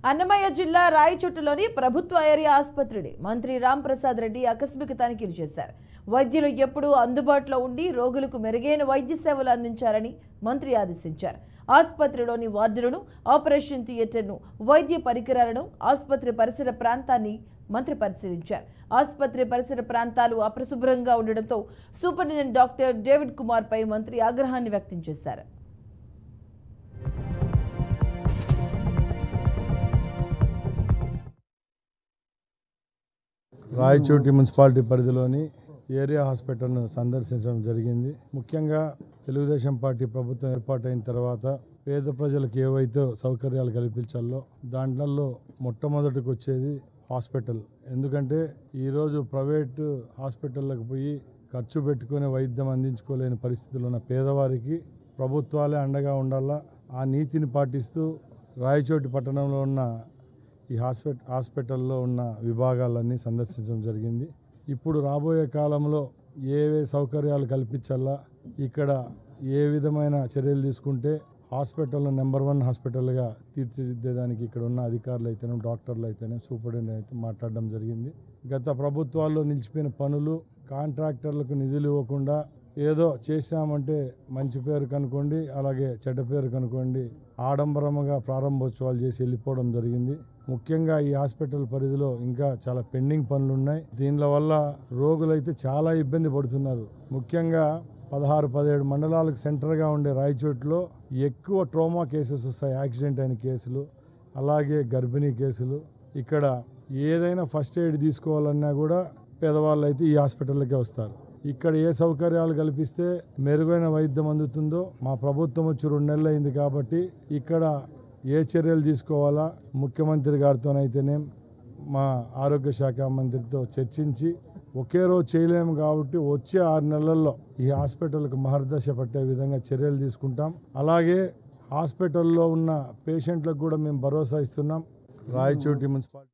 అన్నమయ్య జిల్లా రాయచోటులోని ప్రభుత్వ ఏరియా ఆసుపత్రిని మంత్రి రాంప్రసాద్ రెడ్డి ఆకస్మిక తనిఖీలు చేశారు. వైద్యులు ఎప్పుడూ అందుబాటులో ఉండి రోగులకు మెరుగైన వైద్య సేవలు అందించాలని మంత్రి ఆదేశించారు. ఆసుపత్రిలోని వార్డులను, ఆపరేషన్ థియేటర్ను, వైద్య పరికరాలను, ఆసుపత్రి పరిసర ప్రాంతాన్ని మంత్రి పరిశీలించారు. ఆసుపత్రి పరిసర ప్రాంతాలు అపరిశుభ్రంగా ఉండడంతో సూపరింటెండెంట్ డాక్టర్ డేవిడ్ కుమార్ పై మంత్రి ఆగ్రహాన్ని వ్యక్తం చేశారు. రాయచోటి మున్సిపాలిటీ పరిధిలోని ఏరియా హాస్పిటల్ను సందర్శించడం జరిగింది. ముఖ్యంగా తెలుగుదేశం పార్టీ ప్రభుత్వం ఏర్పాటైన తర్వాత పేద ప్రజలకు ఏవైతే సౌకర్యాలు కల్పించాలో దాంట్లో మొట్టమొదటికి వచ్చేది హాస్పిటల్. ఎందుకంటే ఈరోజు ప్రైవేటు హాస్పిటళ్ళకు పోయి ఖర్చు పెట్టుకునే వైద్యం అందించుకోలేని పరిస్థితులు ఉన్న పేదవారికి ప్రభుత్వాలే అండగా ఉండాలా. ఆ నీతిని పాటిస్తూ రాయచోటి పట్టణంలో ఉన్న ఈ హాస్పిటల్లో ఉన్న విభాగాలన్నీ సందర్శించడం జరిగింది. ఇప్పుడు రాబోయే కాలంలో ఏవే సౌకర్యాలు కల్పించాలా, ఇక్కడ ఏ విధమైన చర్యలు తీసుకుంటే హాస్పిటల్ను నెంబర్ 1 హాస్పిటల్గా తీర్చిదిద్దేదానికి ఇక్కడ ఉన్న అధికారులు అయితేనే, డాక్టర్లు అయితేనే, సూపరింటెండెంట్ అయితే మాట్లాడడం జరిగింది. గత ప్రభుత్వాల్లో నిలిచిపోయిన పనులు, కాంట్రాక్టర్లకు నిధులు ఇవ్వకుండా ఏదో చేసినామంటే మంచి పేరు కనుకోండి, అలాగే చెడ్డ పేరు కనుకోండి, ఆడంబరంగా ప్రారంభోత్సవాలు చేసి వెళ్ళిపోవడం జరిగింది. ముఖ్యంగా ఈ హాస్పిటల్ పరిధిలో ఇంకా చాలా పెండింగ్ పనులు ఉన్నాయి. దీనిల వల్ల రోగులైతే చాలా ఇబ్బంది పడుతున్నారు. ముఖ్యంగా 16-17 మండలాలకు సెంటర్గా ఉండే రాయచోట్లో ఎక్కువ ట్రోమా కేసెస్ వస్తాయి, యాక్సిడెంట్ అయిన కేసులు, అలాగే గర్భిణీ కేసులు. ఇక్కడ ఏదైనా ఫస్ట్ ఎయిడ్ తీసుకోవాలన్నా కూడా పేదవాళ్ళు అయితే ఈ హాస్పిటల్కే వస్తారు. ఇక్కడ ఏ సౌకర్యాలు కల్పిస్తే మెరుగైన వైద్యం అందుతుందో, మా ప్రభుత్వం వచ్చి 2 నెలలు అయింది కాబట్టి ఇక్కడ ఏ చర్యలు తీసుకోవాలా ముఖ్యమంత్రి గారితోనైతేనే, మా ఆరోగ్య శాఖ మంత్రితో చర్చించి ఒకే రోజు చేయలేము కాబట్టి వచ్చే 6 నెలల్లో ఈ హాస్పిటల్కు మహర్దశ పట్టే విధంగా చర్యలు తీసుకుంటాం. అలాగే హాస్పిటల్లో ఉన్న పేషెంట్లకు కూడా మేము భరోసా ఇస్తున్నాం. రాయచోటి మున్సిపాలిటీ